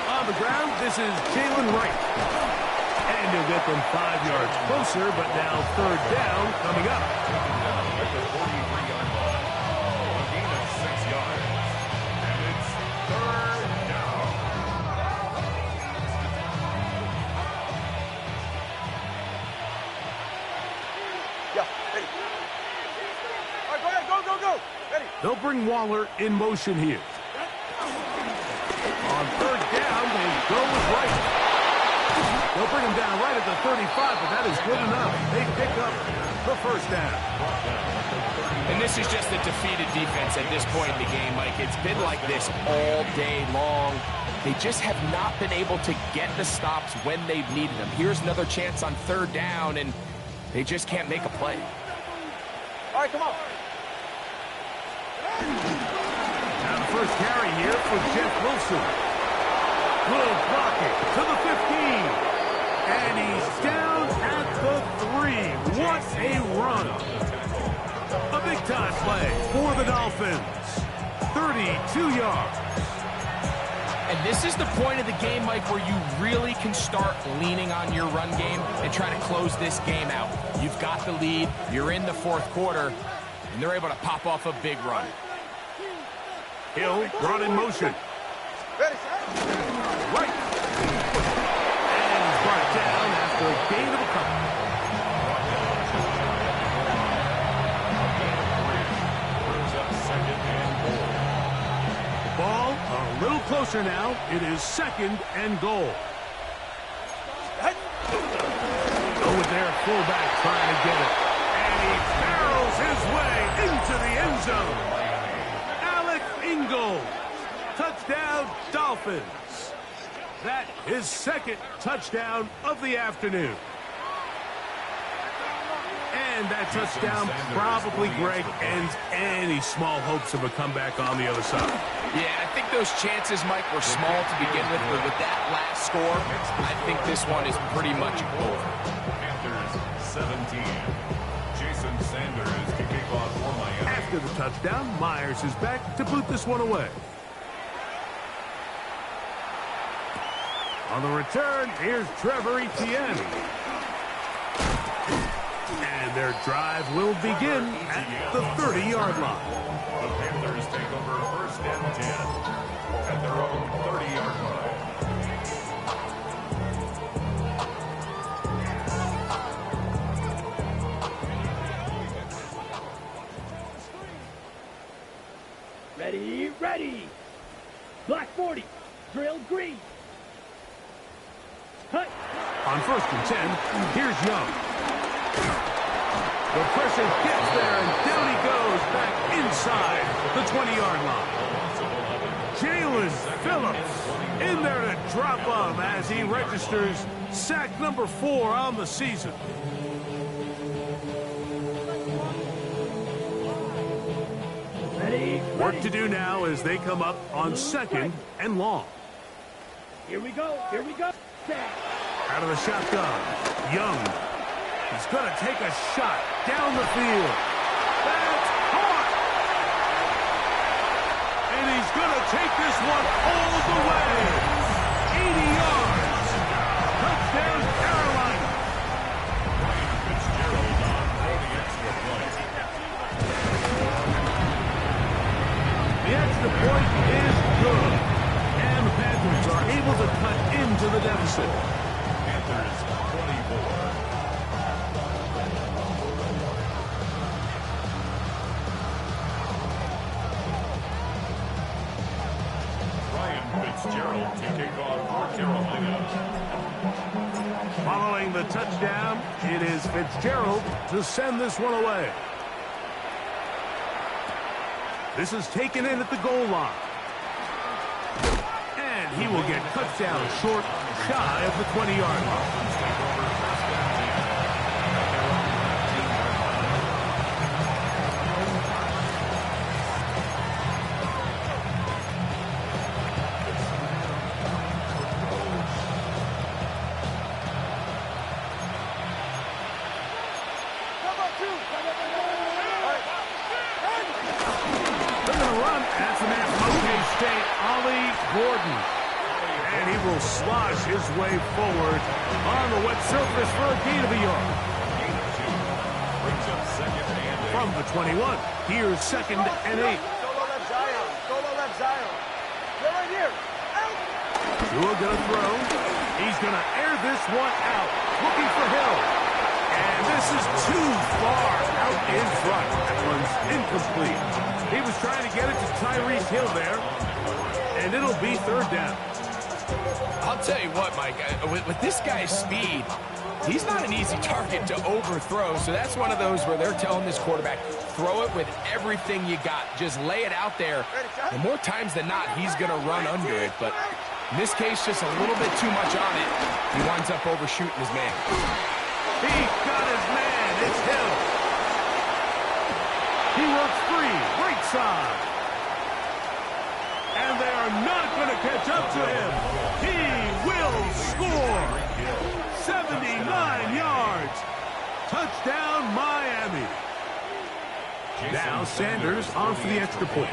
On the ground, this is Jalen Wright. And he'll get them 5 yards closer, but now 3rd down coming up. At the 43-yard line. A gain of 6 yards. And it's 3rd down. Yeah, ready. All right, go ahead, go. Ready. They'll bring Waller in motion here. On 3rd down, they go with Wright. They'll bring him down right at the 35, but that is good enough. They pick up the first down. And this is just a defeated defense at this point in the game, Mike. It's been like this all day long. They just have not been able to get the stops when they've needed them. Here's another chance on third down, and they just can't make a play. All right, come on. Now the first carry here for Jeff Wilson. Good blocking to the 15. And he's down at the 3. What a run. A big-time play for the Dolphins. 32 yards. And this is the point of the game, Mike, where you really can start leaning on your run game and try to close this game out. You've got the lead, you're in the fourth quarter, and they're able to pop off a big run. Hill brought in motion. Ready, set. Right. And he's brought down after a gain of a couple. Ball a little closer now. It is 2nd and goal. Oh, with their fullback trying to get it. And he barrels his way into the end zone. Alec Ingold. Touchdown, Dolphins. That is 2nd touchdown of the afternoon. And that touchdown probably, Greg, ends any small hopes of a comeback on the other side. Yeah, I think those chances, Mike, were small to begin with, but with that last score, I think this one is pretty much over. Panthers 17. Jason Sanders to kick off for Miami. After the touchdown, Myers is back to boot this one away. On the return, here's Trevor Etienne. And their drive will begin at the 30-yard line. The Panthers take over 1st and 10 at their own 30-yard line. Ready, ready. Black 40. Drilled green. Cut. On 1st and 10, here's Young. The pressure gets there, and down he goes back inside the 20-yard line. Jalen Phillips in there to drop him as he registers sack number 4 on the season. Ready, Work ready. to do now as they come up on 2nd and long. Here we go, here we go. Set. Out of the shotgun, Young. He's going to take a shot down the field. That's caught. And he's going to take this one all the way. 80 yards. Touchdown, Carolina. Ryan Fitzgerald on for the extra point. The extra point is good. And the Panthers are able to cut into the deficit. Panthers 24. Fitzgerald to kick off for Carolina. Following the touchdown, it is Fitzgerald to send this one away. This is taken in at the goal line. And he will get cut down short, shy of the 20-yard line. Slosh his way forward on the wet surface for a gain of a yard. Brings up 2nd and 8. From the 21, here's 2nd and 8. Solo left Zion. Solo left Zion. They're right here. Tua gonna throw. He's gonna air this one out. Looking for Hill. And this is too far out in front. That one's incomplete. He was trying to get it to Tyreek Hill there. And it'll be 3rd down. I'll tell you what, Mike, with this guy's speed, he's not an easy target to overthrow, so that's one of those where they're telling this quarterback, throw it with everything you got. Just lay it out there. And more times than not, he's going to run under it, but in this case, just a little bit too much on it. He winds up overshooting his man. He got his man. It's Hill. He works free, right side. And they are not going to catch up to him. He will score. 79 yards. Touchdown, Miami. Now Sanders on for the extra point.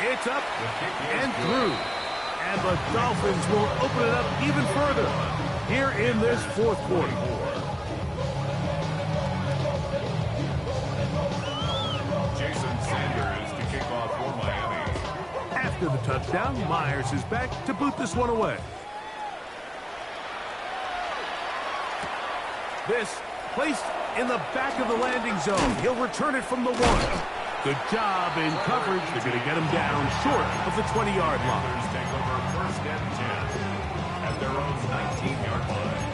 It's up and through. And the Dolphins will open it up even further here in this fourth quarter. Jason Sanders to kick off for Miami. After the touchdown, Myers is back to boot this one away. This placed in the back of the landing zone. He'll return it from the 1. Good job in coverage. They're going to get him down short of the 20-yard line. Take over first and 10 at their own 19-yard line.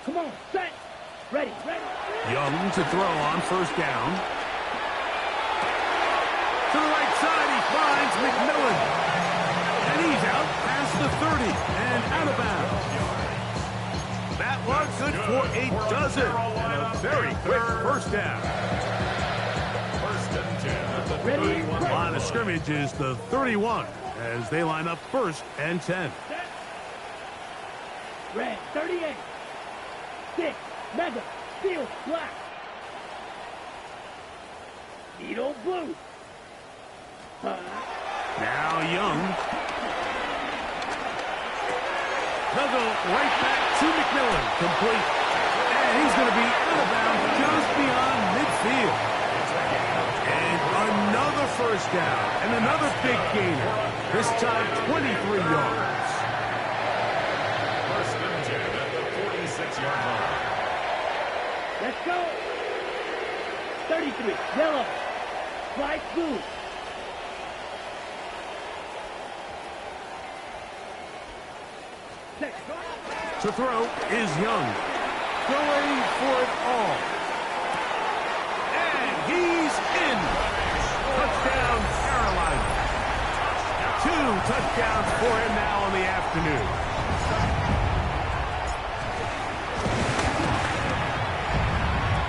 Come on, set. Ready. Young to throw on first down. To the right side, he finds McMillan. And he's out past the 30 and out of bounds. That was good for a dozen. And a very quick first down. First and 10 at the 31. Line of scrimmage is the 31 as they line up first and 10. Red, 38. 6, mega, field, black. Needle, blue. Now Young. They'll go right back to McMillan. Complete. And he's going to be out of bounds just beyond midfield. And another first down. And another big gainer. This time 23 yards. First and 10 at the 46-yard line. Let's go. 33, yellow. White, blue. To throw is Young. Going for it all. And he's in. Touchdown, Carolina. 2 touchdowns for him now on the afternoon.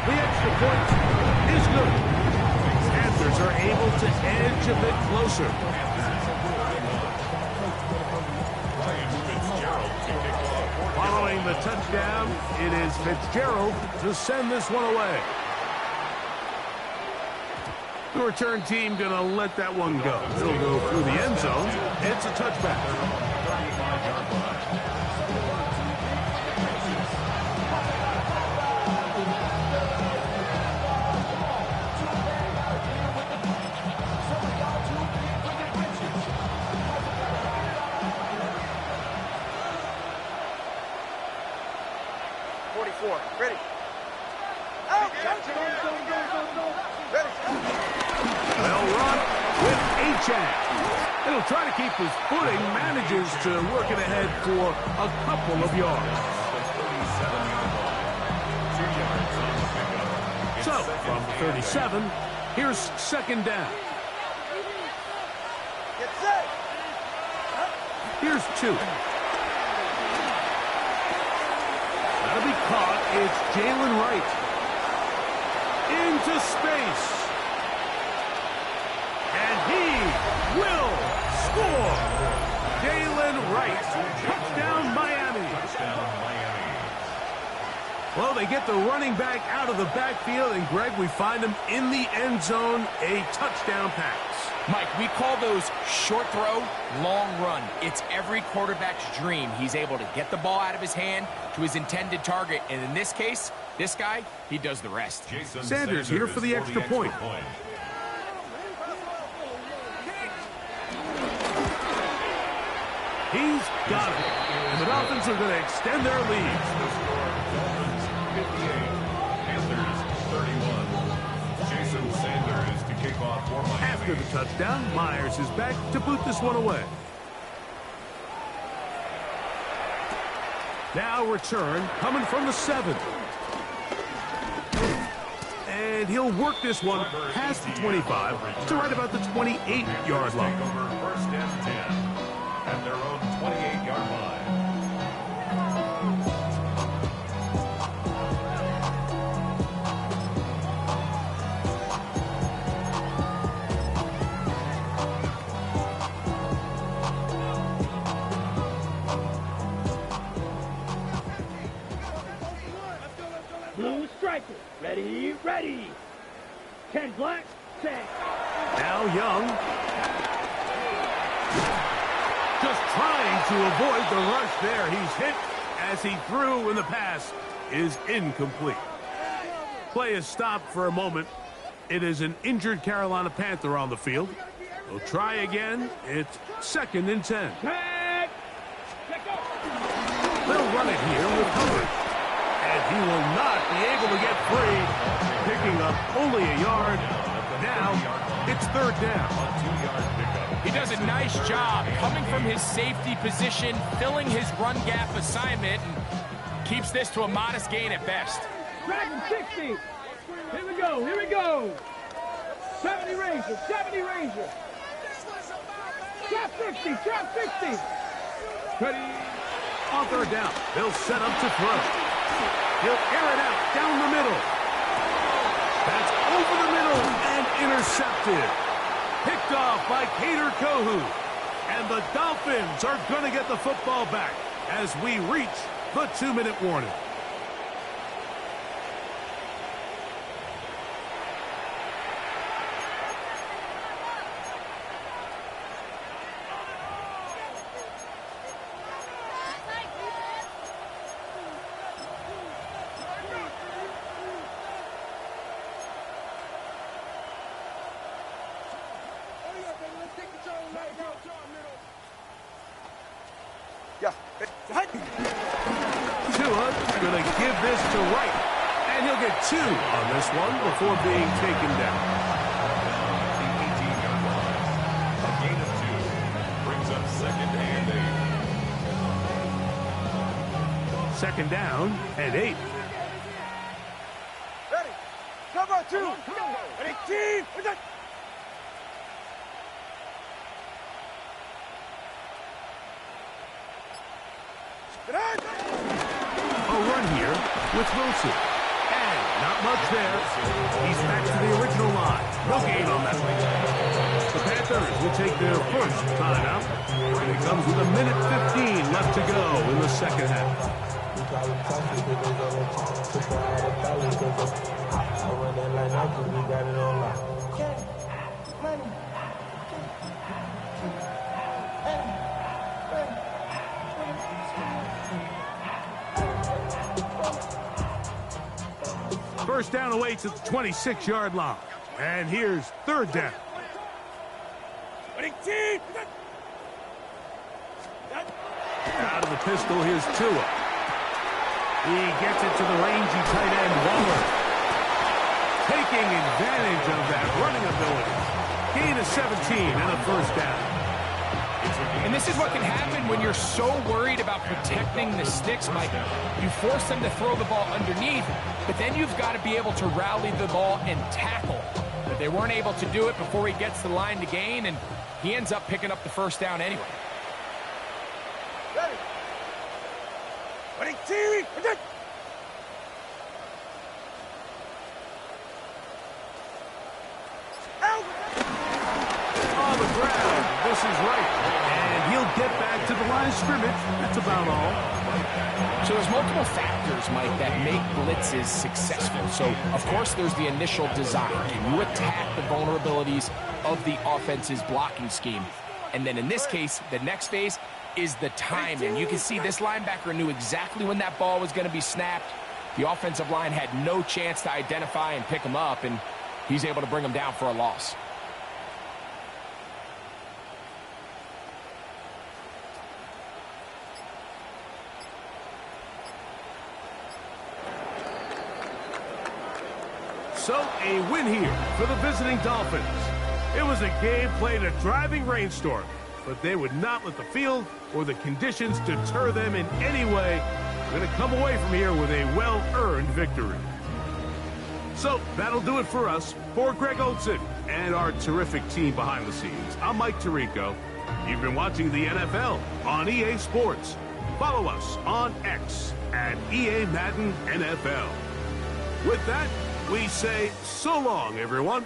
The extra point is good. Panthers are able to edge a bit closer. Following the touchdown, it is Fitzgerald to send this one away. The return team going to let that one go. It'll go through the end zone. It's a touchback. 44. Ready. Out. Ready. They'll run with Achane. It'll try to keep his footing, manages to work it ahead for a couple of yards. So, from 37, here's second down. Get set. Here's 2. That'll be caught. It's Jalen Wright. Into space. And he will score. Jalen Wright. Touchdown, Miami. Well, they get the running back out of the backfield, and Greg, we find him in the end zone, a touchdown pass. Mike, we call those short throw, long run. It's every quarterback's dream. He's able to get the ball out of his hand to his intended target. And in this case, this guy, he does the rest. Sanders here for the extra point. He's got it. And the Dolphins are going to extend their lead. The score, Dolphins 58, Panthers 31. Jason Sanders to kick off for Miami. After the touchdown, Myers is back to boot this one away. Now return coming from the 7. And he'll work this one past the 25 to right about the 28-yard line. Take over first and 10 at their own 28-yard line. Blue striker. Ready, ready. 10 black, set. Now Young. Just trying to avoid the rush there. He's hit as he threw, and the pass is incomplete. Play is stopped for a moment. It is an injured Carolina Panther on the field. They'll try again. It's 2nd and 10. Tag. Check go. They'll run it here with coverage. And he will not be able to get free. Picking up only a yard. Now it's 3rd down. He does a nice job coming from his safety position, filling his run gap assignment, and keeps this to a modest gain at best. Dragon 60. Here we go, here we go. 70 Ranger, 70 Ranger. Trap 50, trap 50. Ready? On 3rd down, they'll set up to throw. He'll air it out down the middle. That's over the middle and intercepted. Picked off by Kader Kohu. And the Dolphins are going to get the football back as we reach the 2-minute warning. Tua's going to give this to Wright. And he'll get 2 on this one before being taken down. The 18-yard line. A gain of 2 brings up 2nd and 8. 2nd down and 8. Ready. Cover 2. Ready, team. A run here with Wilson. And not much there. He's back to the original line. No gain on that one. The Panthers will take their first timeout. And it comes with 1:15 left to go in the 2nd half. First down away to the 26-yard line. And here's 3rd down. Out of the pistol, here's Tua. He gets it to the rangy tight end, Waller. Taking advantage of that running ability. Gain of 17 and a 1st down. And this is what can happen when you're so worried about protecting the sticks, Mike. You force them to throw the ball underneath, but then you've got to be able to rally the ball and tackle. But they weren't able to do it before he gets the line to gain, and he ends up picking up the 1st down anyway. Ready. Ready, team. On the ground, this is right. And he'll get back to the line of scrimmage. That's about all. So there's multiple factors, Mike, that make blitzes successful. So, of course, there's the initial design. Can you attack the vulnerabilities of the offense's blocking scheme? And then in this case, the next phase is the timing. You can see this linebacker knew exactly when that ball was going to be snapped. The offensive line had no chance to identify and pick him up, and he's able to bring him down for a loss. So, a win here for the visiting Dolphins. It was a game played a driving rainstorm, but they would not let the field or the conditions deter them in any way. They're going to come away from here with a well-earned victory. So, that'll do it for us. For Greg Olson and our terrific team behind the scenes, I'm Mike Tirico. You've been watching the NFL on EA Sports. Follow us on X at EA Madden NFL. With that, we say so long, everyone.